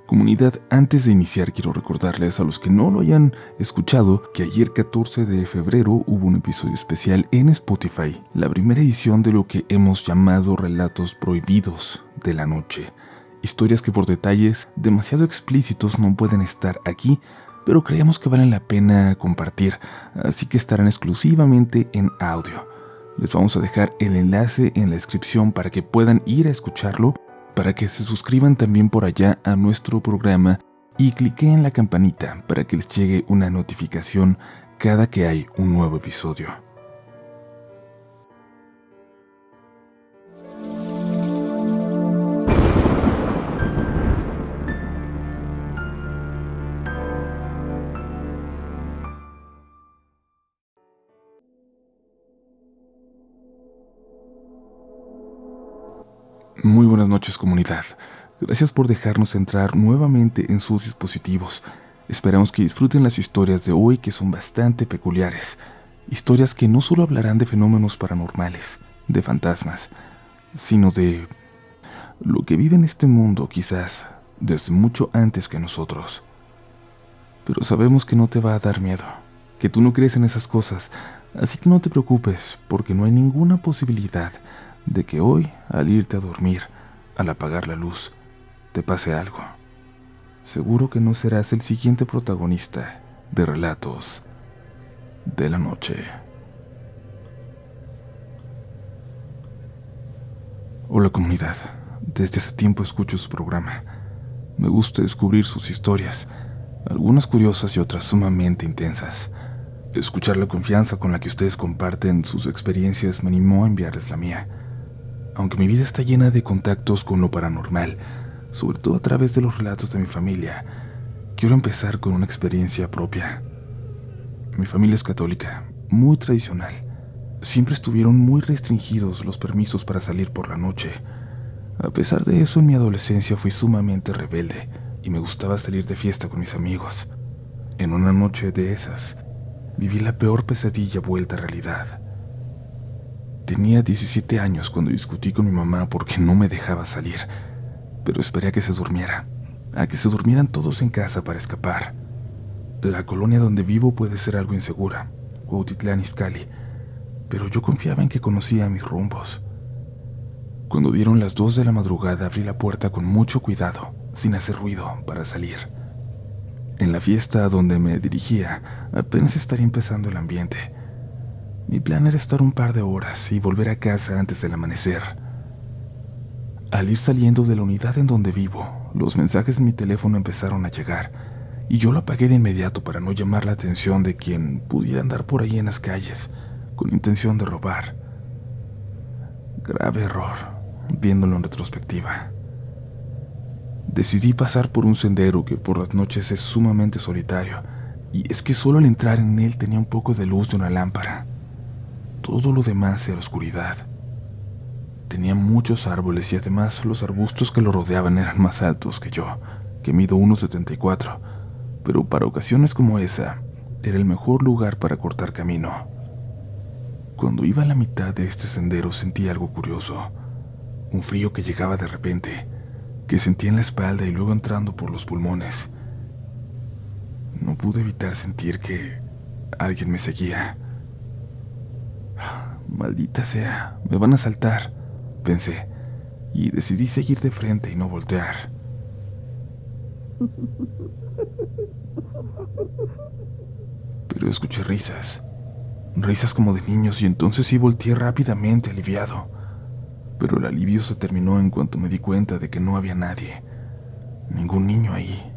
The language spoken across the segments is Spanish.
Comunidad, antes de iniciar quiero recordarles a los que no lo hayan escuchado que ayer 14 de febrero hubo un episodio especial en Spotify, la primera edición de lo que hemos llamado Relatos Prohibidos de la Noche. Historias que por detalles demasiado explícitos no pueden estar aquí, pero creemos que valen la pena compartir, así que estarán exclusivamente en audio. Les vamos a dejar el enlace en la descripción para que puedan ir a escucharlo, para que se suscriban también por allá a nuestro programa y cliquen la campanita para que les llegue una notificación cada que hay un nuevo episodio. Muy buenas noches, comunidad. Gracias por dejarnos entrar nuevamente en sus dispositivos. Esperamos que disfruten las historias de hoy, que son bastante peculiares. Historias que no solo hablarán de fenómenos paranormales, de fantasmas, sino de lo que vive en este mundo, quizás desde mucho antes que nosotros. Pero sabemos que no te va a dar miedo, que tú no crees en esas cosas, así que no te preocupes, porque no hay ninguna posibilidad de que hoy, al irte a dormir, al apagar la luz, te pase algo. Seguro que no serás el siguiente protagonista de Relatos de la Noche. Hola, comunidad. Desde hace tiempo escucho su programa. Me gusta descubrir sus historias, algunas curiosas y otras sumamente intensas. Escuchar la confianza con la que ustedes comparten sus experiencias me animó a enviarles la mía. Aunque mi vida está llena de contactos con lo paranormal, sobre todo a través de los relatos de mi familia, quiero empezar con una experiencia propia. Mi familia es católica, muy tradicional. Siempre estuvieron muy restringidos los permisos para salir por la noche. A pesar de eso, en mi adolescencia fui sumamente rebelde y me gustaba salir de fiesta con mis amigos. En una noche de esas, viví la peor pesadilla vuelta a realidad. Tenía 17 años cuando discutí con mi mamá porque no me dejaba salir, pero esperé a que se durmiera, a que se durmieran todos en casa para escapar. La colonia donde vivo puede ser algo insegura, Cuautitlán Izcalli, pero yo confiaba en que conocía mis rumbos. Cuando dieron las 2 de la madrugada abrí la puerta con mucho cuidado, sin hacer ruido, para salir. En la fiesta a donde me dirigía apenas estaría empezando el ambiente. Mi plan era estar un par de horas y volver a casa antes del amanecer. Al ir saliendo de la unidad en donde vivo, los mensajes en mi teléfono empezaron a llegar, y yo lo apagué de inmediato para no llamar la atención de quien pudiera andar por ahí en las calles, con intención de robar. Grave error, viéndolo en retrospectiva. Decidí pasar por un sendero que por las noches es sumamente solitario, y es que solo al entrar en él tenía un poco de luz de una lámpara. Todo lo demás era oscuridad. Tenía muchos árboles y además los arbustos que lo rodeaban eran más altos que yo, que mido 1,74, pero para ocasiones como esa, era el mejor lugar para cortar camino. Cuando iba a la mitad de este sendero sentí algo curioso, un frío que llegaba de repente, que sentí en la espalda y luego entrando por los pulmones. No pude evitar sentir que alguien me seguía. Maldita sea, me van a asaltar, pensé, y decidí seguir de frente y no voltear. Pero escuché risas como de niños, y entonces sí volteé rápidamente, aliviado. Pero el alivio se terminó en cuanto me di cuenta de que no había nadie, ningún niño ahí.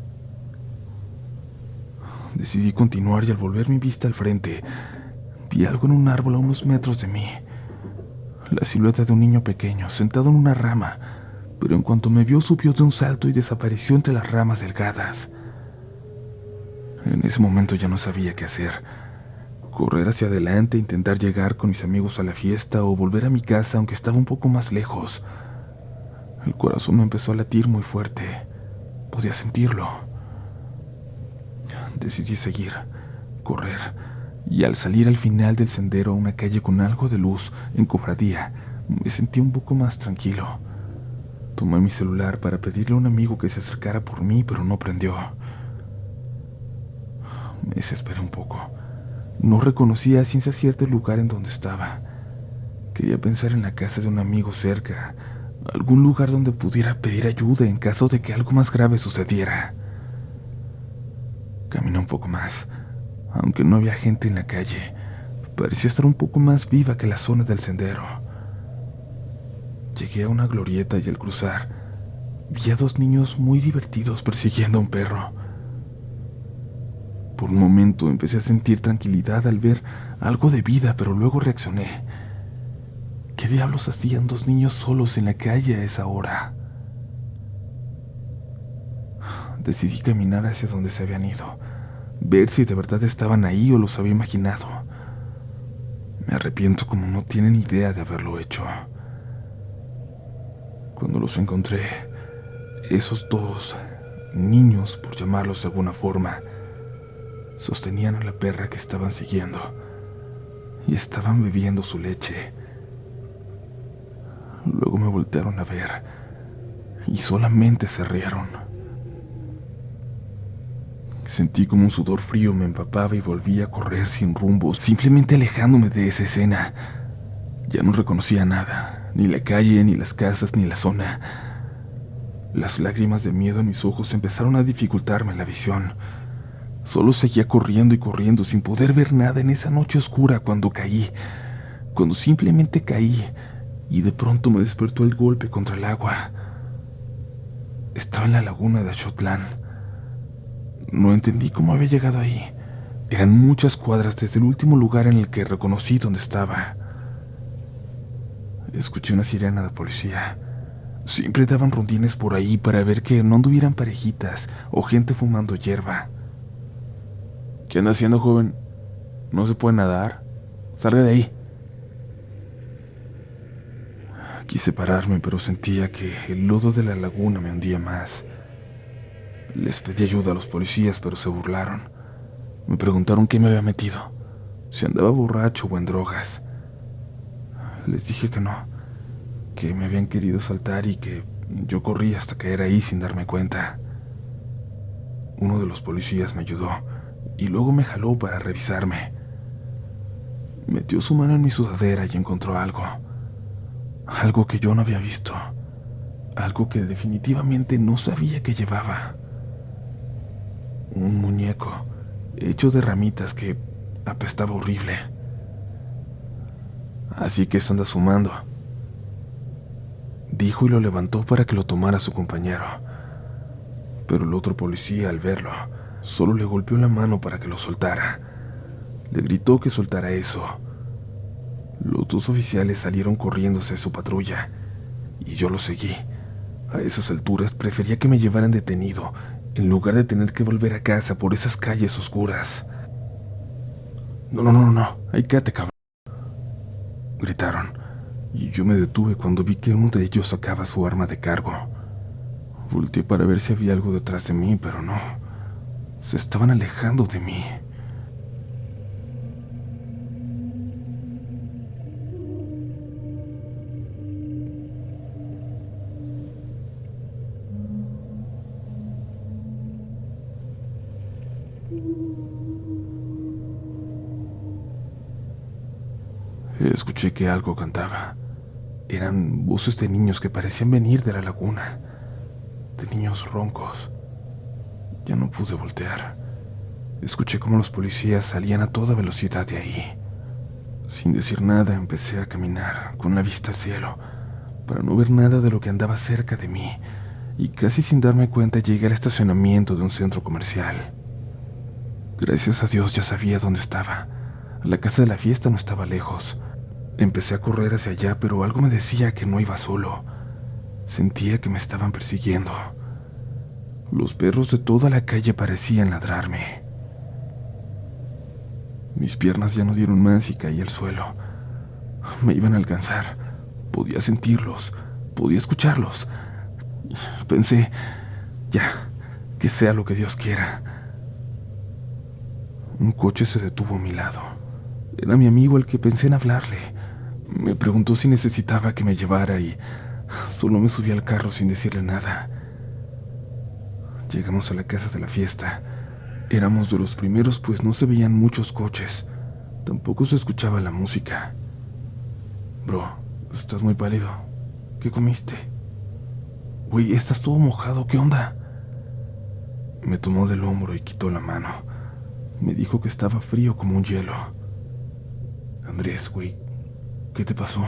Decidí continuar y al volver mi vista al frente, vi algo en un árbol a unos metros de mí. La silueta de un niño pequeño, sentado en una rama, pero en cuanto me vio subió de un salto y desapareció entre las ramas delgadas. En ese momento ya no sabía qué hacer. Correr hacia adelante, intentar llegar con mis amigos a la fiesta o volver a mi casa aunque estaba un poco más lejos. El corazón me empezó a latir muy fuerte. Podía sentirlo. Decidí seguir, correr, y al salir al final del sendero a una calle con algo de luz en cofradía, me sentí un poco más tranquilo. Tomé mi celular para pedirle a un amigo que se acercara por mí, pero no prendió. Me desesperé un poco. No reconocía a ciencia cierta el lugar en donde estaba. Quería pensar en la casa de un amigo cerca, algún lugar donde pudiera pedir ayuda en caso de que algo más grave sucediera. Caminé un poco más. Aunque no había gente en la calle, parecía estar un poco más viva que la zona del sendero. Llegué a una glorieta y al cruzar, vi a dos niños muy divertidos persiguiendo a un perro. Por un momento empecé a sentir tranquilidad al ver algo de vida, pero luego reaccioné. ¿Qué diablos hacían dos niños solos en la calle a esa hora? Decidí caminar hacia donde se habían ido, ver si de verdad estaban ahí o los había imaginado. Me arrepiento como no tienen idea de haberlo hecho. Cuando los encontré, esos dos niños, por llamarlos de alguna forma, sostenían a la perra que estaban siguiendo y estaban bebiendo su leche. Luego me voltearon a ver y solamente se rieron. Sentí como un sudor frío me empapaba y volví a correr sin rumbo, simplemente alejándome de esa escena. Ya no reconocía nada, ni la calle, ni las casas, ni la zona. Las lágrimas de miedo en mis ojos empezaron a dificultarme la visión. Solo seguía corriendo y corriendo sin poder ver nada en esa noche oscura cuando simplemente caí y de pronto me despertó el golpe contra el agua. Estaba en la laguna de Axotlán. No entendí cómo había llegado ahí. Eran muchas cuadras desde el último lugar en el que reconocí dónde estaba. Escuché una sirena de policía. Siempre daban rondines por ahí para ver que no anduvieran parejitas o gente fumando hierba. ¿Qué anda haciendo, joven? ¿No se puede nadar? Salga de ahí. Quise pararme, pero sentía que el lodo de la laguna me hundía más. Les pedí ayuda a los policías, pero se burlaron. Me preguntaron qué me había metido, si andaba borracho o en drogas. Les dije que no, que me habían querido asaltar y que yo corrí hasta caer ahí sin darme cuenta. Uno de los policías me ayudó y luego me jaló para revisarme. Metió su mano en mi sudadera y encontró algo que yo no había visto, algo que definitivamente no sabía que llevaba. Un muñeco hecho de ramitas que apestaba horrible. Así que eso anda fumando, dijo y lo levantó para que lo tomara su compañero. Pero el otro policía, al verlo, solo le golpeó la mano para que lo soltara. Le gritó que soltara eso. Los dos oficiales salieron corriendo hacia su patrulla y yo los seguí. A esas alturas prefería que me llevaran detenido en lugar de tener que volver a casa por esas calles oscuras. No, ahí quédate, cabrón, gritaron, y yo me detuve cuando vi que uno de ellos sacaba su arma de cargo. Volteé para ver si había algo detrás de mí, pero no. Se estaban alejando de mí. Escuché que algo cantaba. Eran voces de niños que parecían venir de la laguna, de niños roncos. Ya no pude voltear. Escuché cómo los policías salían a toda velocidad de ahí. Sin decir nada, empecé a caminar con la vista al cielo, para no ver nada de lo que andaba cerca de mí, y casi sin darme cuenta llegué al estacionamiento de un centro comercial. Gracias a Dios ya sabía dónde estaba. La casa de la fiesta no estaba lejos. Empecé a correr hacia allá, pero algo me decía que no iba solo. Sentía que me estaban persiguiendo. Los perros de toda la calle parecían ladrarme. Mis piernas ya no dieron más y caí al suelo. Me iban a alcanzar. Podía sentirlos, podía escucharlos. Pensé, ya, que sea lo que Dios quiera. Un coche se detuvo a mi lado. Era mi amigo al que pensé en hablarle. Me preguntó si necesitaba que me llevara y Solo me subí al carro sin decirle nada. Llegamos a la casa de la fiesta. Éramos de los primeros, pues no se veían muchos coches. Tampoco se escuchaba la música. Bro, estás muy pálido. ¿Qué comiste? Güey, estás todo mojado, ¿qué onda? Me tomó del hombro y quitó la mano. Me dijo que estaba frío como un hielo. Andrés, güey, ¿qué te pasó?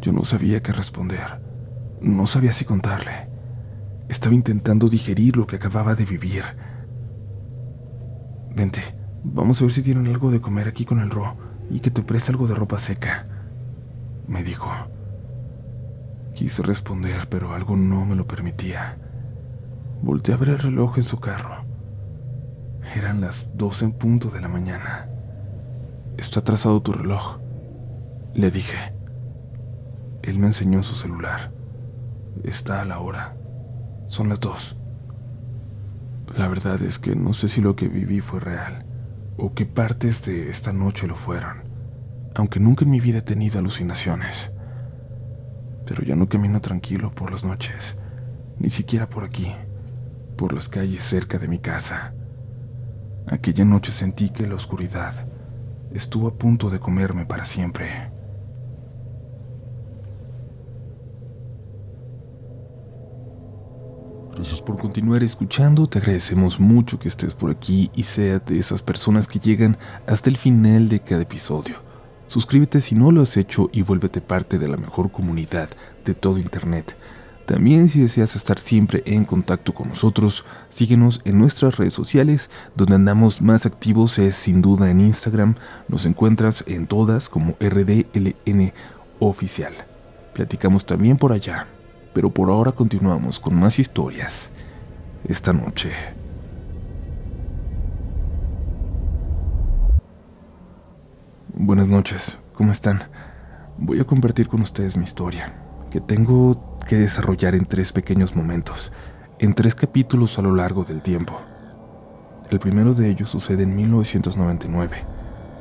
Yo no sabía qué responder. No sabía si contarle. Estaba intentando digerir lo que acababa de vivir. Vente, vamos a ver si tienen algo de comer aquí con el Ro y que te preste algo de ropa seca, me dijo. Quise responder, pero algo no me lo permitía. Volteé a ver el reloj en su carro. Eran las 12 en punto de la mañana. Está atrasado tu reloj, le dije. Él me enseñó su celular. Está a la hora. Son las 2. La verdad es que no sé si lo que viví fue real, o qué partes de esta noche lo fueron, aunque nunca en mi vida he tenido alucinaciones. Pero ya no camino tranquilo por las noches, ni siquiera por aquí, por las calles cerca de mi casa. Aquella noche sentí que la oscuridad estuvo a punto de comerme para siempre. Gracias por continuar escuchando, te agradecemos mucho que estés por aquí y seas de esas personas que llegan hasta el final de cada episodio. Suscríbete si no lo has hecho y vuélvete parte de la mejor comunidad de todo Internet. También si deseas estar siempre en contacto con nosotros, síguenos en nuestras redes sociales, donde andamos más activos es sin duda en Instagram, nos encuentras en todas como RDLN Oficial. Platicamos también por allá. Pero por ahora continuamos con más historias esta noche. Buenas noches, ¿cómo están? Voy a compartir con ustedes mi historia, que tengo que desarrollar en 3 pequeños momentos, en 3 capítulos a lo largo del tiempo. El primero de ellos sucede en 1999,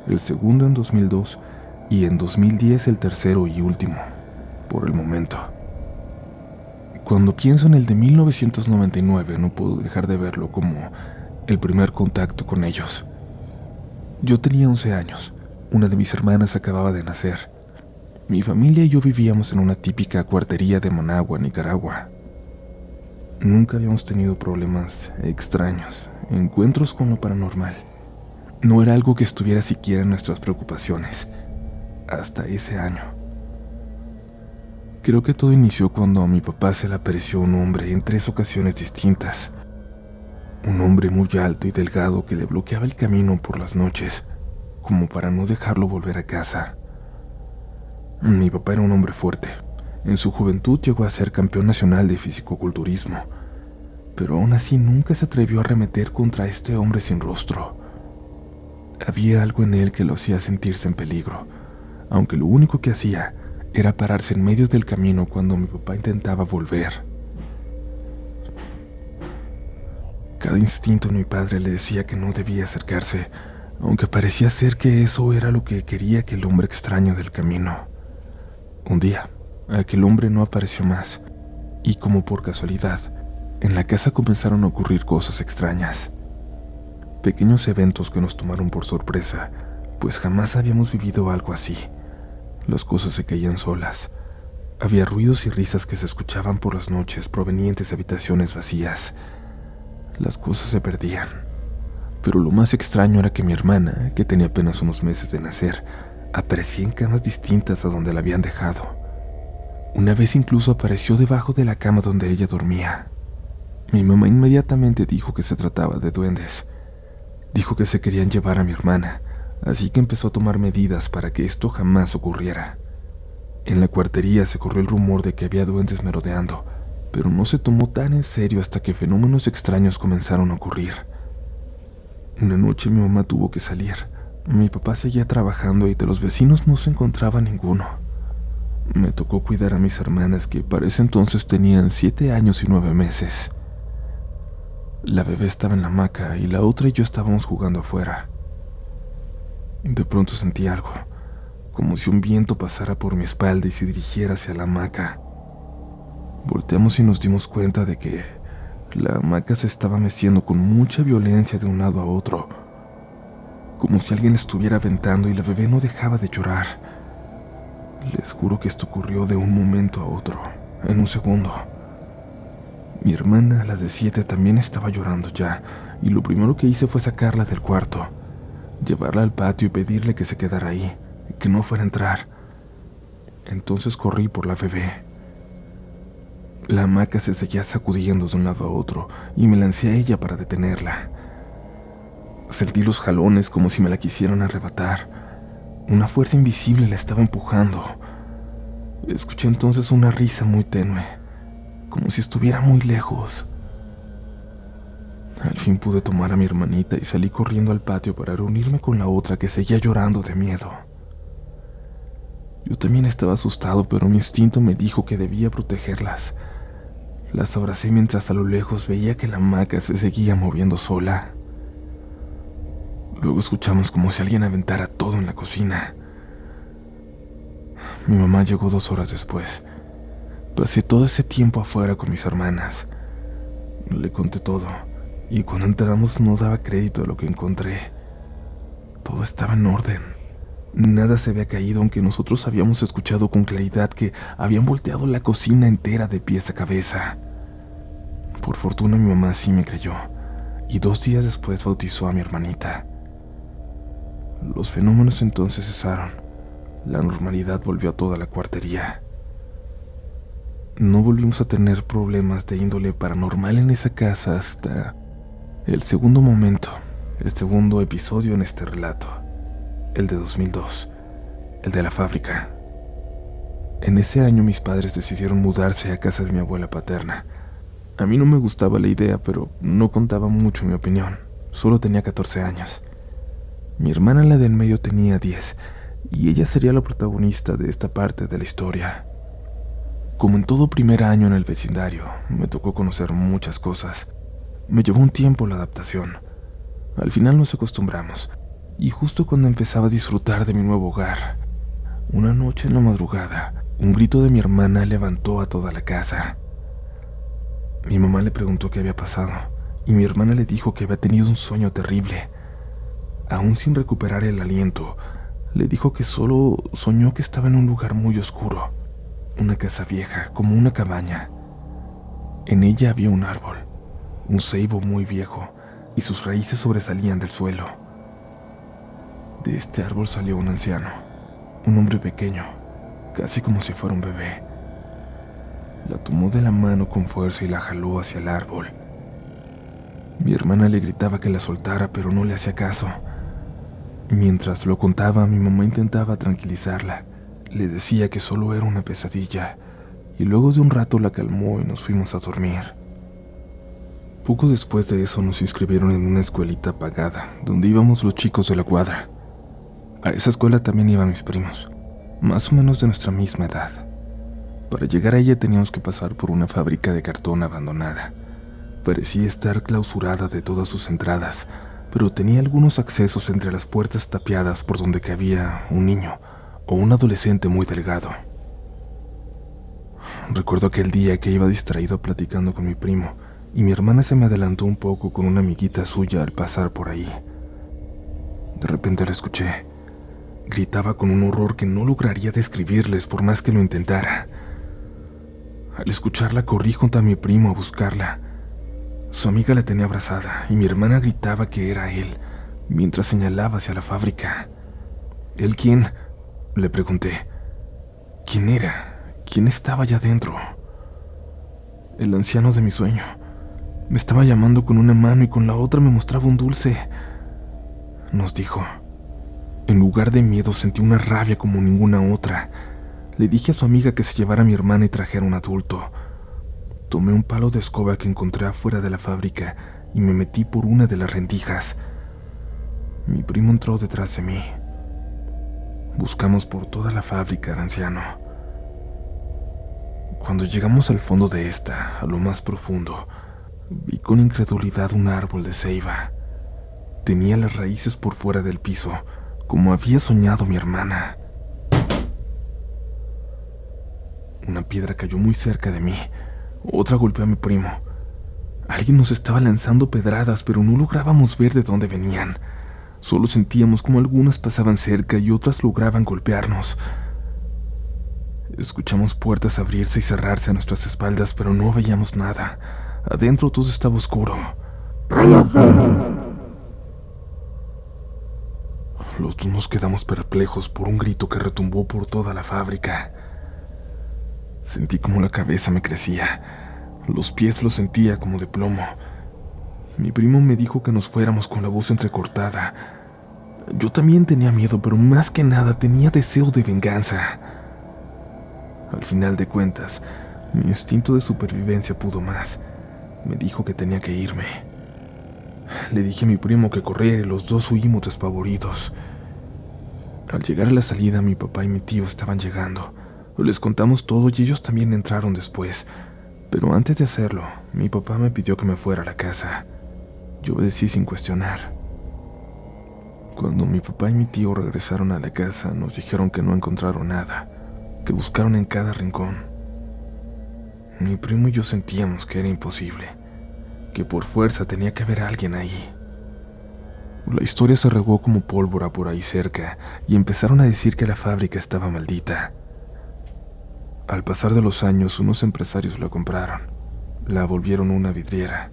el segundo en 2002 y en 2010 el tercero y último, por el momento. Cuando pienso en el de 1999, no puedo dejar de verlo como el primer contacto con ellos. Yo tenía 11 años, una de mis hermanas acababa de nacer. Mi familia y yo vivíamos en una típica cuartería de Managua, Nicaragua. Nunca habíamos tenido problemas extraños, encuentros con lo paranormal. No era algo que estuviera siquiera en nuestras preocupaciones, hasta ese año. Creo que todo inició cuando a mi papá se le apareció un hombre en 3 ocasiones distintas. Un hombre muy alto y delgado que le bloqueaba el camino por las noches, como para no dejarlo volver a casa. Mi papá era un hombre fuerte. En su juventud llegó a ser campeón nacional de fisicoculturismo, pero aún así nunca se atrevió a arremeter contra este hombre sin rostro. Había algo en él que lo hacía sentirse en peligro, aunque lo único que hacía era pararse en medio del camino cuando mi papá intentaba volver. Cada instinto mi padre le decía que no debía acercarse, aunque parecía ser que eso era lo que quería que el hombre extraño del camino. Un día, aquel hombre no apareció más, y como por casualidad, en la casa comenzaron a ocurrir cosas extrañas. Pequeños eventos que nos tomaron por sorpresa, pues jamás habíamos vivido algo así. Las cosas se caían solas. Había ruidos y risas que se escuchaban por las noches provenientes de habitaciones vacías. Las cosas se perdían. Pero lo más extraño era que mi hermana, que tenía apenas unos meses de nacer, aparecía en camas distintas a donde la habían dejado. Una vez incluso apareció debajo de la cama donde ella dormía. Mi mamá inmediatamente dijo que se trataba de duendes. Dijo que se querían llevar a mi hermana, así que empezó a tomar medidas para que esto jamás ocurriera. En la cuartería se corrió el rumor de que había duendes merodeando, pero no se tomó tan en serio hasta que fenómenos extraños comenzaron a ocurrir. Una noche mi mamá tuvo que salir. Mi papá seguía trabajando y de los vecinos no se encontraba ninguno. Me tocó cuidar a mis hermanas, que para ese entonces tenían 7 años y 9 meses. La bebé estaba en la hamaca y la otra y yo estábamos jugando afuera. De pronto sentí algo. como si un viento pasara por mi espalda y se dirigiera hacia la hamaca. Volteamos y nos dimos cuenta de que la hamaca se estaba meciendo con mucha violencia de un lado a otro, como si alguien la estuviera aventando, y la bebé no dejaba de llorar. Les juro que esto ocurrió de un momento a otro, en un segundo. Mi hermana, la de 7, también estaba llorando ya, y lo primero que hice fue sacarla del cuarto, llevarla al patio y pedirle que se quedara ahí, que no fuera a entrar. Entonces corrí por la bebé. La hamaca se seguía sacudiendo de un lado a otro y me lancé a ella para detenerla. Sentí los jalones como si me la quisieran arrebatar. Una fuerza invisible la estaba empujando. Escuché entonces una risa muy tenue, como si estuviera muy lejos. Al fin pude tomar a mi hermanita y salí corriendo al patio para reunirme con la otra que seguía llorando de miedo. Yo también estaba asustado, pero mi instinto me dijo que debía protegerlas. Las abracé mientras a lo lejos veía que la hamaca se seguía moviendo sola. Luego escuchamos como si alguien aventara todo en la cocina. Mi mamá llegó 2 horas después. Pasé todo ese tiempo afuera con mis hermanas. Le conté todo, y cuando entramos no daba crédito a lo que encontré. Todo estaba en orden. Nada se había caído, aunque nosotros habíamos escuchado con claridad que habían volteado la cocina entera de pies a cabeza. Por fortuna mi mamá sí me creyó, y 2 días después bautizó a mi hermanita. Los fenómenos entonces cesaron. La normalidad volvió a toda la cuartería. No volvimos a tener problemas de índole paranormal en esa casa hasta el segundo momento, el segundo episodio en este relato, el de 2002, el de la fábrica. En ese año mis padres decidieron mudarse a casa de mi abuela paterna. A mí no me gustaba la idea, pero no contaba mucho mi opinión. Solo tenía 14 años. Mi hermana, la de en medio, tenía 10, y ella sería la protagonista de esta parte de la historia. Como en todo primer año en el vecindario, me tocó conocer muchas cosas. Me llevó un tiempo la adaptación. Al final nos acostumbramos, y justo cuando empezaba a disfrutar de mi nuevo hogar, una noche en la madrugada, un grito de mi hermana levantó a toda la casa. Mi mamá le preguntó qué había pasado, y mi hermana le dijo que había tenido un sueño terrible. Aún sin recuperar el aliento, le dijo que solo soñó que estaba en un lugar muy oscuro, una casa vieja, como una cabaña. En ella había un árbol, un ceibo muy viejo, y sus raíces sobresalían del suelo. De este árbol salió un anciano, un hombre pequeño, casi como si fuera un bebé. La tomó de la mano con fuerza y la jaló hacia el árbol. Mi hermana le gritaba que la soltara, pero no le hacía caso. Mientras lo contaba, mi mamá intentaba tranquilizarla. Le decía que solo era una pesadilla, y luego de un rato la calmó y nos fuimos a dormir. Poco después de eso nos inscribieron en una escuelita pagada, donde íbamos los chicos de la cuadra. A esa escuela también iban mis primos, más o menos de nuestra misma edad. Para llegar a ella teníamos que pasar por una fábrica de cartón abandonada. Parecía estar clausurada de todas sus entradas, pero tenía algunos accesos entre las puertas tapiadas por donde cabía un niño o un adolescente muy delgado. Recuerdo aquel día que iba distraído platicando con mi primo, y mi hermana se me adelantó un poco con una amiguita suya al pasar por ahí. De repente la escuché. Gritaba con un horror que no lograría describirles por más que lo intentara. Al escucharla corrí junto a mi primo a buscarla. Su amiga la tenía abrazada y mi hermana gritaba que era él, mientras señalaba hacia la fábrica. ¿Él quién?, le pregunté. ¿Quién era? ¿Quién estaba allá adentro? El anciano de mi sueño. Me estaba llamando con una mano y con la otra me mostraba un dulce, nos dijo. En lugar de miedo sentí una rabia como ninguna otra. Le dije a su amiga que se llevara a mi hermana y trajera un adulto. Tomé un palo de escoba que encontré afuera de la fábrica y me metí por una de las rendijas. Mi primo entró detrás de mí. Buscamos por toda la fábrica al anciano. Cuando llegamos al fondo de esta, a lo más profundo, vi con incredulidad un árbol de ceiba. Tenía las raíces por fuera del piso, como había soñado mi hermana. Una piedra cayó muy cerca de mí. Otra golpeó a mi primo. Alguien nos estaba lanzando pedradas, pero no lográbamos ver de dónde venían. Solo sentíamos como algunas pasaban cerca y otras lograban golpearnos. Escuchamos puertas abrirse y cerrarse a nuestras espaldas, pero no veíamos nada. Adentro todo estaba oscuro. Los dos nos quedamos perplejos por un grito que retumbó por toda la fábrica. Sentí como la cabeza me crecía. Los pies los sentía como de plomo. Mi primo me dijo que nos fuéramos con la voz entrecortada. Yo también tenía miedo, pero más que nada tenía deseo de venganza. Al final de cuentas, mi instinto de supervivencia pudo más. Me dijo que tenía que irme. Le dije a mi primo que corriera y los dos huimos despavoridos. Al llegar a la salida, mi papá y mi tío estaban llegando. Les contamos todo y ellos también entraron después. Pero antes de hacerlo, mi papá me pidió que me fuera a la casa. Yo obedecí sin cuestionar. Cuando mi papá y mi tío regresaron a la casa, nos dijeron que no encontraron nada, que buscaron en cada rincón. Mi primo y yo sentíamos que era imposible, que por fuerza tenía que haber alguien ahí. La historia se regó como pólvora por ahí cerca y empezaron a decir que la fábrica estaba maldita. Al pasar de los años, unos empresarios la compraron, la volvieron una vidriera.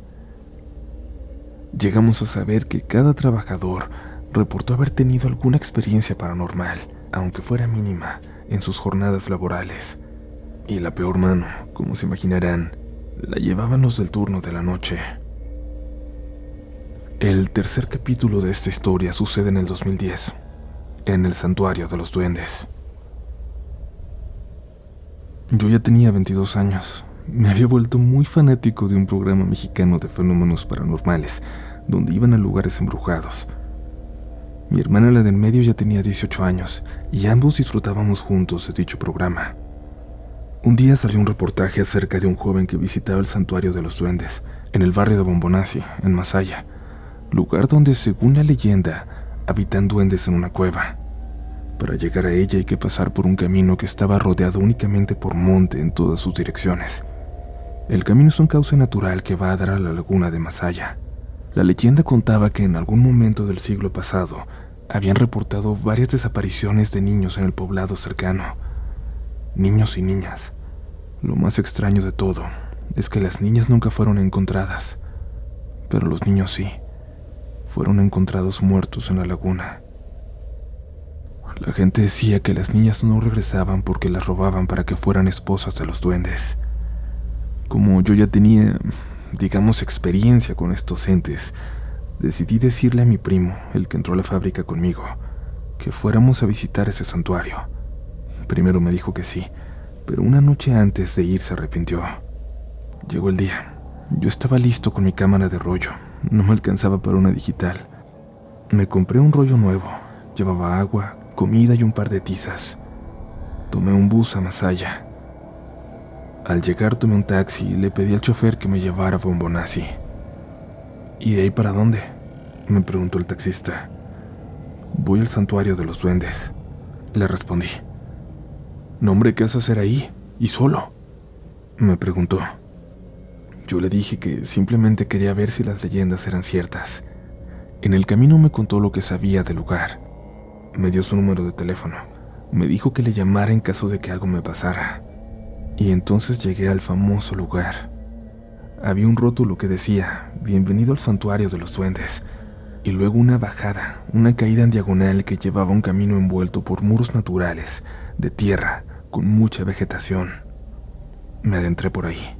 Llegamos a saber que cada trabajador reportó haber tenido alguna experiencia paranormal, aunque fuera mínima, en sus jornadas laborales. Y la peor mano, como se imaginarán, la llevaban los del turno de la noche. El tercer capítulo de esta historia sucede en el 2010, en el Santuario de los Duendes. Yo ya tenía 22 años. Me había vuelto muy fanático de un programa mexicano de fenómenos paranormales, donde iban a lugares embrujados. Mi hermana, la del medio, ya tenía 18 años, y ambos disfrutábamos juntos de dicho programa. Un día salió un reportaje acerca de un joven que visitaba el Santuario de los Duendes, en el barrio de Bombonazi, en Masaya, lugar donde, según la leyenda, habitan duendes en una cueva. Para llegar a ella hay que pasar por un camino que estaba rodeado únicamente por monte en todas sus direcciones. El camino es un cauce natural que va a dar a la laguna de Masaya. La leyenda contaba que en algún momento del siglo pasado habían reportado varias desapariciones de niños en el poblado cercano. Niños y niñas. Lo más extraño de todo es que las niñas nunca fueron encontradas, pero los niños sí. Fueron encontrados muertos en la laguna. La gente decía que las niñas no regresaban porque las robaban para que fueran esposas de los duendes. Como yo ya tenía, digamos, experiencia con estos entes, decidí decirle a mi primo, el que entró a la fábrica conmigo, que fuéramos a visitar ese santuario. Primero me dijo que sí, pero una noche antes de ir se arrepintió. Llegó el día. Yo estaba listo con mi cámara de rollo. No me alcanzaba para una digital. Me compré un rollo nuevo. Llevaba agua, comida y un par de tizas. Tomé un bus a Masaya. Al llegar tomé un taxi y le pedí al chofer que me llevara a Bombonazi. ¿Y de ahí para dónde?, me preguntó el taxista. Voy al Santuario de los Duendes, le respondí. No, hombre, ¿qué vas a hacer ahí? ¿Y solo?, me preguntó. Yo le dije que simplemente quería ver si las leyendas eran ciertas. En el camino me contó lo que sabía del lugar. Me dio su número de teléfono. Me dijo que le llamara en caso de que algo me pasara. Y entonces llegué al famoso lugar. Había un rótulo que decía: "Bienvenido al Santuario de los Duendes", y luego una bajada, una caída en diagonal que llevaba un camino envuelto por muros naturales, de tierra, con mucha vegetación. Me adentré por ahí.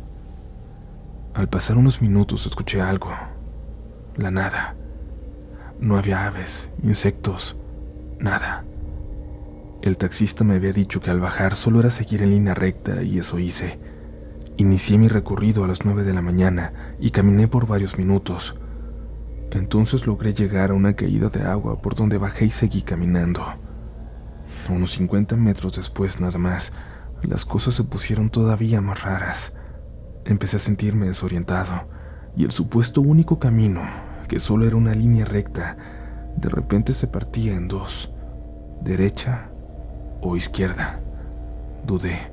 Al pasar unos minutos escuché algo. La nada. No había aves, insectos, nada. El taxista me había dicho que al bajar solo era seguir en línea recta y eso hice. Inicié mi recorrido a las 9 de la mañana y caminé por varios minutos. Entonces logré llegar a una caída de agua por donde bajé y seguí caminando. Unos 50 metros después nada más, las cosas se pusieron todavía más raras. Empecé a sentirme desorientado y el supuesto único camino, que solo era una línea recta, de repente se partía en dos, derecha o izquierda. Dudé.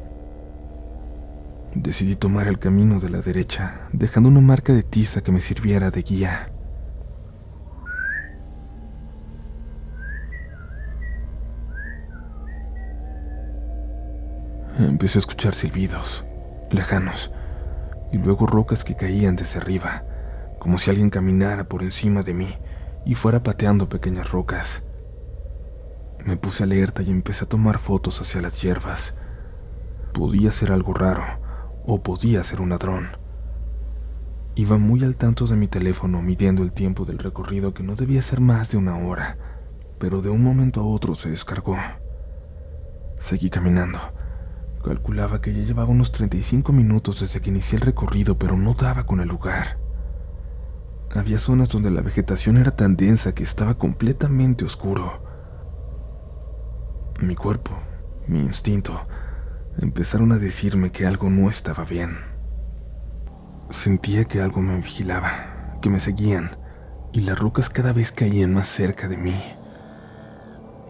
Decidí tomar el camino de la derecha, dejando una marca de tiza que me sirviera de guía. Empecé a escuchar silbidos, lejanos, y luego rocas que caían desde arriba, como si alguien caminara por encima de mí y fuera pateando pequeñas rocas. Me puse alerta y empecé a tomar fotos hacia las hierbas. Podía ser algo raro, o podía ser un ladrón. Iba muy al tanto de mi teléfono, midiendo el tiempo del recorrido, que no debía ser más de 1 hora, pero de un momento a otro se descargó. Seguí caminando. Calculaba que ya llevaba unos 35 minutos desde que inicié el recorrido, pero no daba con el lugar. Había zonas donde la vegetación era tan densa que estaba completamente oscuro. Mi cuerpo, mi instinto, empezaron a decirme que algo no estaba bien. Sentía que algo me vigilaba, que me seguían, y las rocas cada vez caían más cerca de mí.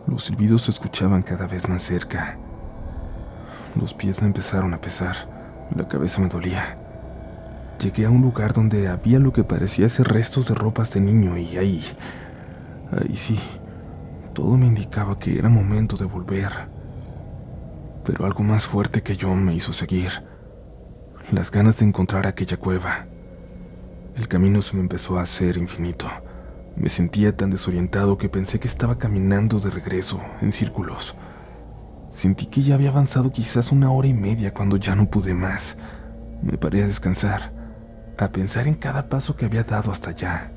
Los silbidos se escuchaban cada vez más cerca. Los pies me empezaron a pesar, la cabeza me dolía. Llegué a un lugar donde había lo que parecía ser restos de ropas de niño, y ahí sí, todo me indicaba que era momento de volver. Pero algo más fuerte que yo me hizo seguir: las ganas de encontrar aquella cueva. El camino se me empezó a hacer infinito. Me sentía tan desorientado que pensé que estaba caminando de regreso, en círculos. Sentí que ya había avanzado quizás 1 hora y media cuando ya no pude más. Me paré a descansar, a pensar en cada paso que había dado hasta allá.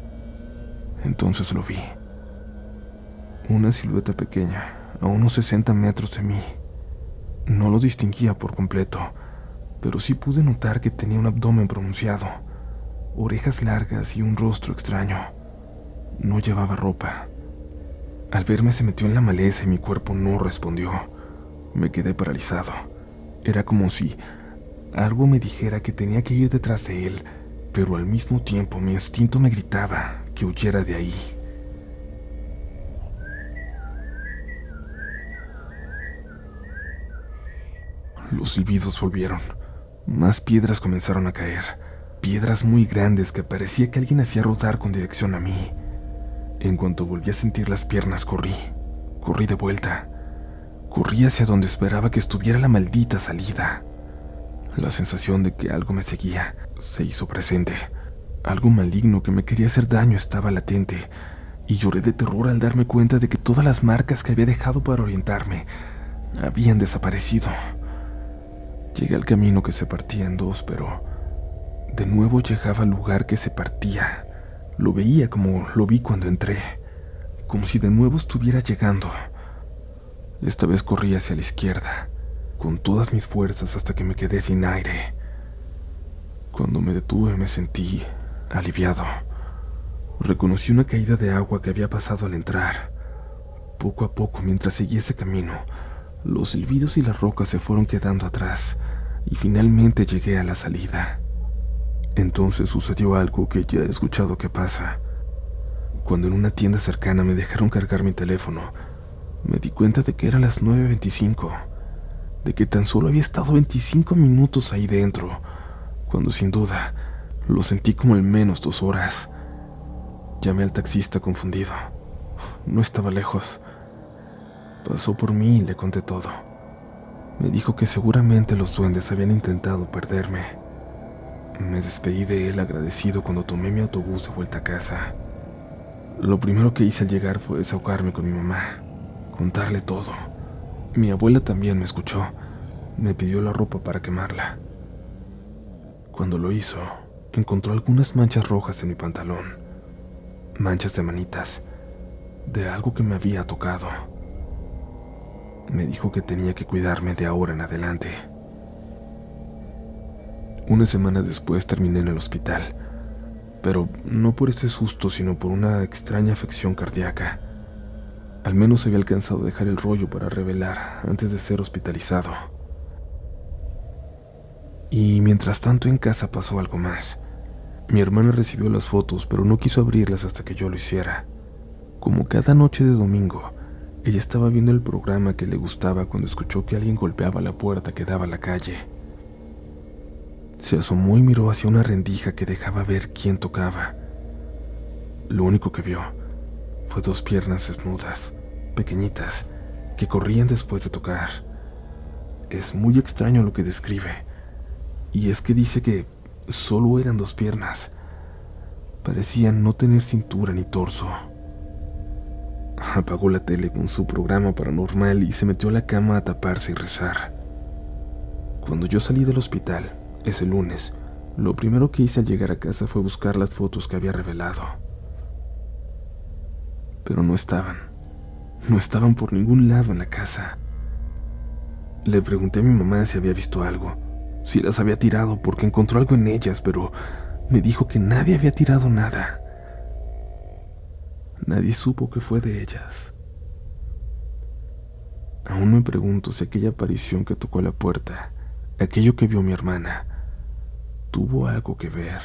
Entonces lo vi. Una silueta pequeña, a unos 60 metros de mí. No lo distinguía por completo, pero sí pude notar que tenía un abdomen pronunciado, orejas largas y un rostro extraño. No llevaba ropa. Al verme se metió en la maleza y mi cuerpo no respondió. Me quedé paralizado. Era como si algo me dijera que tenía que ir detrás de él, pero al mismo tiempo mi instinto me gritaba que huyera de ahí. Los silbidos volvieron. Más piedras comenzaron a caer, piedras muy grandes que parecía que alguien hacía rodar con dirección a mí. En cuanto volví a sentir las piernas, corrí de vuelta. Corrí hacia donde esperaba que estuviera la maldita salida. La sensación de que algo me seguía se hizo presente. Algo maligno que me quería hacer daño estaba latente, y lloré de terror al darme cuenta de que todas las marcas que había dejado para orientarme habían desaparecido. Llegué al camino que se partía en dos, pero de nuevo llegaba al lugar que se partía. Lo veía como lo vi cuando entré, como si de nuevo estuviera llegando. Esta vez corrí hacia la izquierda, con todas mis fuerzas, hasta que me quedé sin aire. Cuando me detuve me sentí aliviado. Reconocí una caída de agua que había pasado al entrar. Poco a poco, mientras seguía ese camino, los silbidos y las rocas se fueron quedando atrás, y finalmente llegué a la salida. Entonces sucedió algo que ya he escuchado que pasa. Cuando en una tienda cercana me dejaron cargar mi teléfono, me di cuenta de que eran las 9:25, de que tan solo había estado 25 minutos ahí dentro, cuando sin duda lo sentí como al menos 2 horas. Llamé al taxista confundido. No estaba lejos. Pasó por mí y le conté todo. Me dijo que seguramente los duendes habían intentado perderme. Me despedí de él agradecido cuando tomé mi autobús de vuelta a casa. Lo primero que hice al llegar fue desahogarme con mi mamá, contarle todo. Mi abuela también me escuchó. Me pidió la ropa para quemarla. Cuando lo hizo, encontró algunas manchas rojas en mi pantalón. Manchas de manitas, de algo que me había tocado. Me dijo que tenía que cuidarme de ahora en adelante. Una semana después terminé en el hospital, pero no por ese susto, sino por una extraña afección cardíaca. Al menos había alcanzado a dejar el rollo para revelar antes de ser hospitalizado. Y mientras tanto en casa pasó algo más. Mi hermana recibió las fotos, pero no quiso abrirlas hasta que yo lo hiciera. Como cada noche de domingo, ella estaba viendo el programa que le gustaba cuando escuchó que alguien golpeaba la puerta que daba a la calle. Se asomó y miró hacia una rendija que dejaba ver quién tocaba. Lo único que vio fue 2 piernas desnudas, pequeñitas, que corrían después de tocar. Es muy extraño lo que describe, y es que dice que solo eran 2 piernas. Parecían no tener cintura ni torso. Apagó la tele con su programa paranormal y se metió a la cama a taparse y rezar. Cuando yo salí del hospital, ese lunes, lo primero que hice al llegar a casa fue buscar las fotos que había revelado. Pero no estaban por ningún lado en la casa. Le pregunté a mi mamá si había visto algo, si las había tirado porque encontró algo en ellas, pero me dijo que nadie había tirado nada. Nadie supo qué fue de ellas. Aún me pregunto si aquella aparición que tocó la puerta, aquello que vio mi hermana, tuvo algo que ver.